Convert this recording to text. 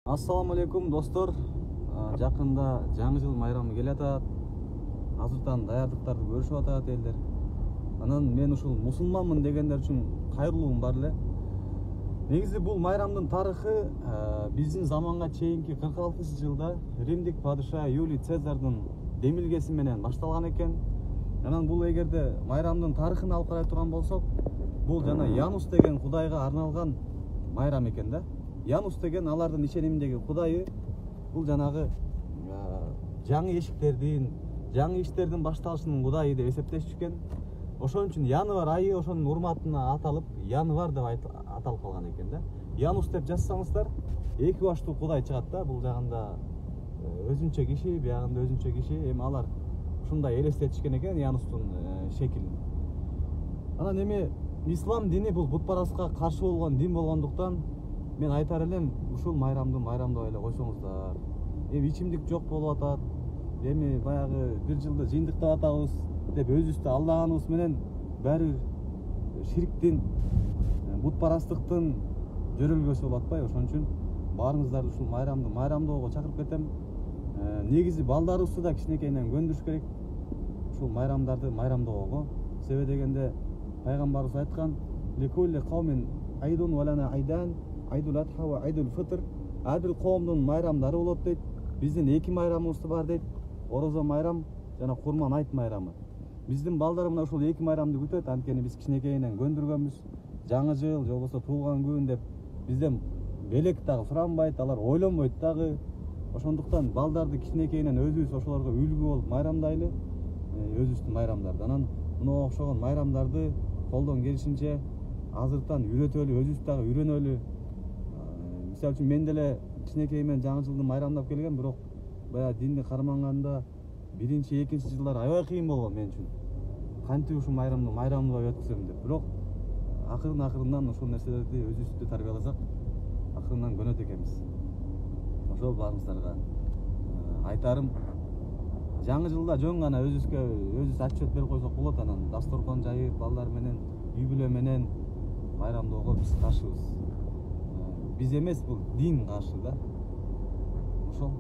Ассаламу алейкум достор. Жакында жаңы жыл майрамы келе атат. Азыртан даярдыктарды көрүшүп атат элдер. Анан мен ушул мусулманмын дегендер үчүн кайрылуум бар эле. Негизи бул майрамдын тарыхы биздин заманга чейинки 46-жылда Римдик падыша Юлий Цезардын демилгеси менен башталган экен. Анан бул эгерде майрамдын тарыхын алып карай турган болсок, бул жана Янус деген кудайга арналган майрам экен да. Янус деген алардын ишениминдеги кудайы. Бул жанагы жаңы эшиктердин, жаңы иштердин башталышынын кудайы деп эсептешчү. Ошон үчүн январь айы ошонун урматына аталып, январь деп аталып калган экен да. Янус деп жазсаңыздар, эки баштуу кудай чыгат да. Бул жагында өзүнчө киши, биягында өзүнчө киши. Эми алар ушундай элестетишкен экен Янустун шекилин. Анан эми ислам дини бул бутпарастыкка каршы болгон дин болгондуктан мен айтар элем, ушул майрамды майрамдабай эле койсоңуздар. Эми ичимдик жок болуп атат. Эми баягы бир жылда жыйынтыктап атабыз деп өзүбүздү алдаганыбыз менен баары шириктин, бутпарастыктын жөрөлгөсү болуп атпайбы? Ошон үчүн баарыңыздарды ушул майрамды майрамдоого чакырып кетем. Негизи балдарыбызды да кичинекейинен көндүрүш керек. Ушул майрамдарды майрамдоого. Себеби дегенде пайгамбарыбыз айткан: "Ликулли кавмин айдун валана айдан, айдул адха ва айдул фитр". Ар бир коомдун майрамдары болот дейт. Биздин эки майрамыбыз бар дейт. Орозо майрам жана Курман айт майрамы. Биздин балдар мына ушул эки майрамды күтөт, анткени биз кичинекейинен көндүргөнбүз. Жаңы жыл, же болбосо туулган күн деп бизден белек дагы суранбайт, алар ойлонбойт дагы. Ошондуктан балдарды кичинекейинен өзүбүз ошолорго үлгү болуп майрамдайлы, өзүбүздүн майрамдарды. Анан мына окшогон майрамдарды колдон келишинче азыртан үйрөтөлү, өзүбүз дагы үйрөнөлү. Мисалы үчүн мен деле кичинекей менен жаңы жылды майрамдап келгем, бирок баягы динди карманганда биринчи, экинчи жылдар аябай кыйын болгон мен үчүн. Кантип ушул майрамды майрамдабай өткөзөм деп. Бирок акырын-акырындан ушул нерселерди өзүбүздү тарбияласак, акырындан көнөт экенбиз. Ошол баарыңыздарга айтарым, жаңы жылда жөн гана өзүбүз отчет берип койсок болот. Анан дасторкон жайып, балдар менен, үй бүлө менен майрамдоого биз каршыбыз. Биз эмес, бул дин каршы да. Ошол